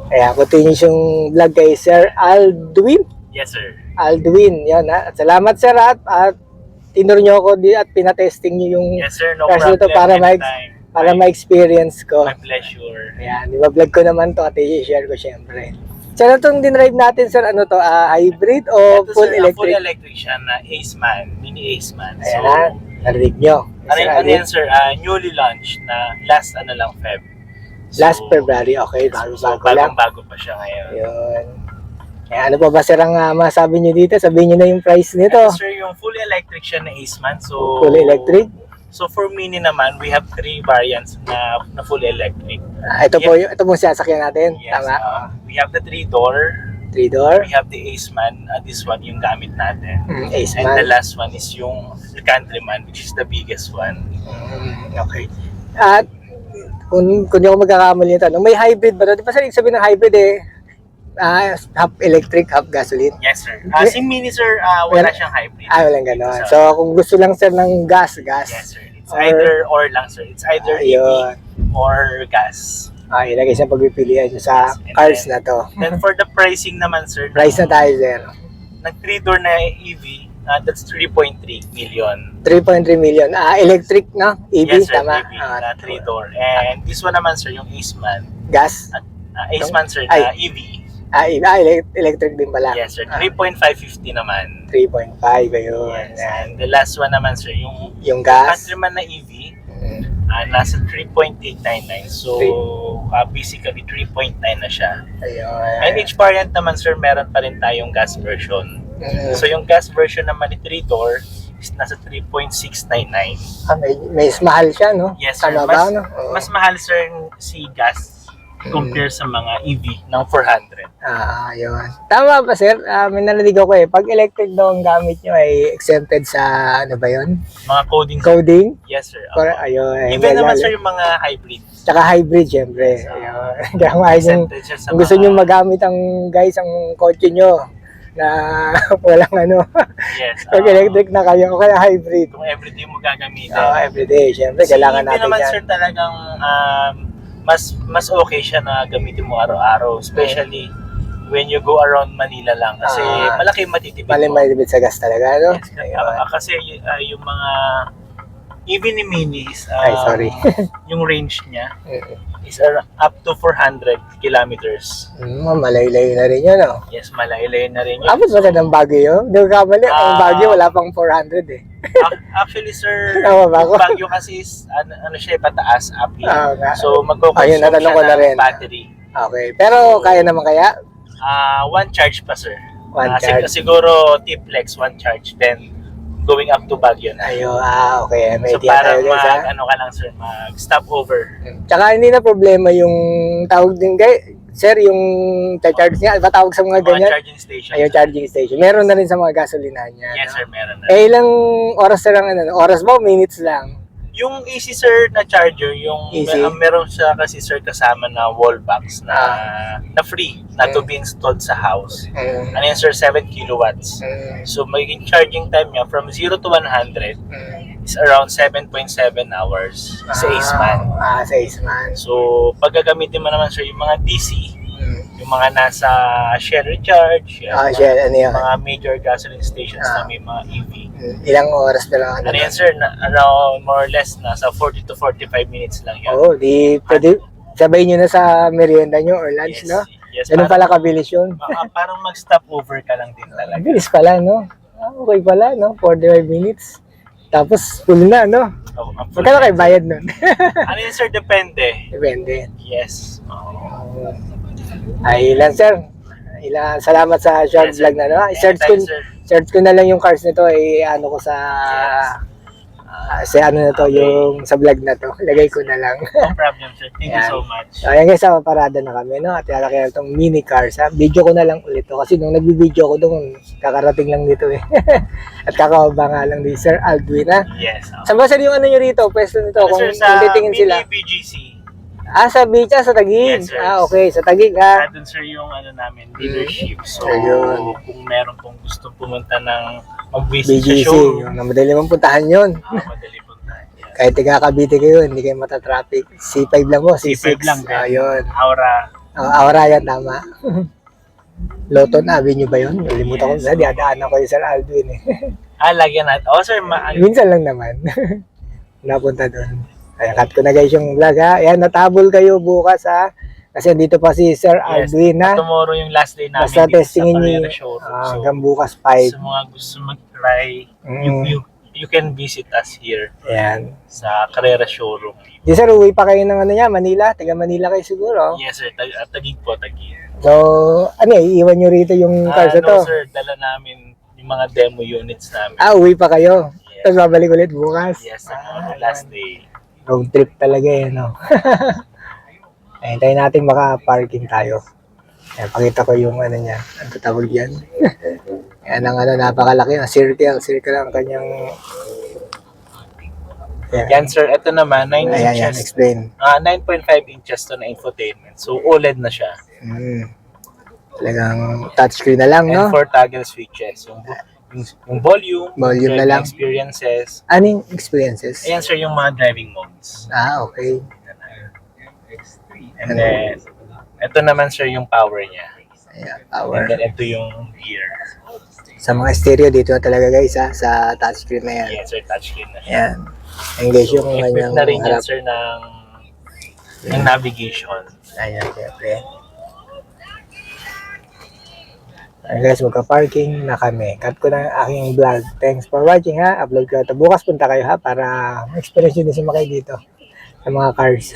Ayan, continuous yung vlog kay Sir Aldwin. Yes, sir. Aldwin, yan ha. At salamat sir at tinuro nyo ako at pinatesting nyo yung Yes, sir. No cars problem. nito para ma-experience ko. My pleasure. Ayan, i-vlog ko naman to at i-share ko syempre. So, ano itong dinrive natin sir? Ano to? Hybrid o Ito, full sir, electric? Full electric siya na Aceman, mini Aceman. Ayan na, narinig nyo. Ano yan, sir? Newly launched na last Feb. Last February, okay. Bago-bago lang. Bagong-bago pa siya ngayon. Ayun. Ayan, ano pa ba sir ang masabi nyo dito? Sabihin nyo na yung price nito. Ito, sir, yung fully electric siya na Aceman. So, Fully electric? So, for mini naman, we have 3 variants na fully electric. Ito po yung ito pong sasakyan natin. Yes, Tama. we have the 3-door. 3-door. We have the Aceman. This one, yung gamit natin. Aceman. And the last one is yung the Countryman, which is the biggest one. Okay. At kung di ako magkakamali yung tanong, may hybrid ba? Di ba sir, sabihin ng hybrid half electric, half gasoline? Yes, sir. Si Mini, sir, wala siyang hybrid. Walang gano'n. So, kung gusto lang sir ng gas. Yes, sir. It's either or lang, sir. It's either EV or gas. Ilagay sa pagpipilian nyo sa cars na to. Then for the pricing naman, sir, Price na tayo, sir. ng 3-door na EV, that's 3.3 million. 3.3 million. Electric, no? EV, Yes, sir, tama? EV na 3-door. And this one naman, sir, yung Aceman. Gas? Aceman, sir, na EV. Electric din pala. Yes, sir. 3.550 naman. 3.5, ayun. Yes. And the last one naman, sir, Yung gas? Countryman na EV, nasa 3.899. So, basically, 3.9 na siya. Ayun. And each variant naman, sir, meron pa rin tayong gas version. So, yung gas version naman ni 3-door is nasa 3.699. May mahal siya, no? Yes, sir. Tama ba, no? Mas mahal, sir, si gas compare sa mga EV ng 400. Ayun. Tama ba, sir? May narinig ako pag electric daw ang gamit nyo ay exempted sa, ano ba yun? Mga Coding? Yes, sir. Ayun. Even naman, sir, yung mga hybrid. Tsaka hybrid, syempre. Ayun. Kaya maayos kung gusto nyo magamit ang kotse nyo na walang ano. Yes. Pag electric na kayo, o kaya hybrid. Kung everyday mo gagamitin. Everyday, syempre, kailangan natin naman, yan. sir, talagang mas okay siya na gamitin mo araw-araw. Especially when you go around Manila lang. Kasi malaki matitipid mo. Malaki sa gas talaga, no? Yes, kasi yung mga even ni Minis, sorry. yung range niya is up to 400 kilometers. Malayo-layo na rin yun, no? Yes, malayo-layo na rin yun. Abot ba ka ng Baguio? Hindi ko kamali. Ang Baguio, wala pang 400 Actually, sir, Tama ba ako? Baguio kasi is, ano siya, pataas, uphill. So, Ayun, magko-consume natanong ko na siya rin. ng battery. Okay. Pero kaya naman kaya? One charge pa, sir. One charge. Siguro, T-Flex, one charge. Then, going up to Baguio na. Ayun, okay. May So, idea tayo parang guys, ha? ano ka lang, sir, mag-stop over. Tsaka hindi na problema yung tawag din kay sir, yung charge niya, ba tawag sa mga Mga ganyan? charging station. Ayun, charging station. Meron na rin sa mga gasolinahan niya. Yes, no? sir, meron na. Ilang oras na lang, oras ba? Minutes lang. Yung easy, sir, na charger, yung Easy? meron siya kasi, sir, kasama na wall box na free, na to be installed sa house. Ano yan, sir, 7 kilowatts. So, magiging charging time niya from 0 to 100 is around 7.7 hours sa Aceman. Sa Aceman. So, pag gagamitin mo naman, sir, yung mga DC, yung mga nasa share recharge, Shell, ano yun? mga major gasoline stations na may mga EV. Ilang oras na lang? Ano yan, sir, around more or less, nasa 40 to 45 minutes lang yun. Oo, di pwede. Sabay nyo na sa merienda nyo or lunch, no? Yes, Ganun pala kabilis yun. Parang mag-stop over ka lang din talaga. Bilis pala, no? Okay pala, no? 45 minutes. Tapos, full na, no? Magkano kayo bayad nun? Ano yun, sir? Depende. Depende. Yes. Ay, ilan, sir? Salamat sa short vlog na, no? Search ko na lang yung cars nito, ano ko sa yung sa vlog na to. Ilagay ko na lang. No problem, sir. Thank you so much. So, ayan guys, parada na kami, no? At lalaki na itong mini cars, ha? Video ko na lang ulit to. Kasi nung nag-video ko doon, kakarating lang dito, At kakababa nga lang ni Sir Aldwin, ha? Yes. Saan ba, sir, yung ano nyo rito? Pwesto nito, kung titingin sila. BGC. Sa beach, sa Taguig. Yes, sir. Okay, sa Taguig, ha? Doon, sir, yung ano namin, dealership. So, Ayun. kung meron pong gustong pumunta ng mag-visit sa BGC, show, yung madali mong puntahan yun. madali punta. Yes. Kahit taga Cavite kayo, hindi kayo matatraffic. C5 lang mo, C6. C5 lang din. Ayun. Aura. Aura yan, tama. Loton Avenue ba yun? Nalimutan ko na, diadaanan ko yung Sir Alvin eh. Lagyan natin. Sir, Minsan lang naman. Napunta doon. Kaya cut ko na guys yung vlog ha. Ayan, natabol kayo bukas ha. Kasi dito pa si Sir Alvin ha. Tomorrow yung last day namin Basta dito sa testingin niyo Carrera Showroom. So, hanggang bukas 5. sa mga gusto mag-try, you can visit us here Ayan. sa Carrera Showroom. Di sir, uwi pa kayo ng ano niya, Manila? Taga Manila kayo siguro. Yes sir, Tagig po, Tagig. So, ano iiwan nyo rito yung cars na to? No sir, dala namin yung mga demo units namin. Uwi pa kayo? Yes. Tapos babalik ulit bukas? Yes, sa last day. Road trip talaga eh, no? Hintayin natin maka-parking tayo. Ayan, pakita ko yung ano niya. Ano tawag yan? Ayan ang ano, napakalaki. Circle ang kanyang... Yan sir, ito naman, 9 Ayan, inches. explain. 9.5 inches to na infotainment. So OLED na siya. Talagang touchscreen na lang, no? And 4 toggle switches. Yung volume Na lang. experiences. Anong experiences? Ayan sir, yung mga driving modes. Okay. And then, ito naman sir yung power niya. Ayan, And power. then ito yung gear. Sa mga stereo dito na talaga guys ha, sa touchscreen na yan. Yes sir, touchscreen na siya. Ayan. Ayan guys, yung Equipped kanyang na rin yan harap. sir ng navigation. Ayan, syempre. Ayan guys, magka-parking na kami. Cut ko na ang aking vlog. Thanks for watching ha. Upload ko ito. Bukas punta kayo ha para ma-experience nyo din si Makay dito sa mga cars.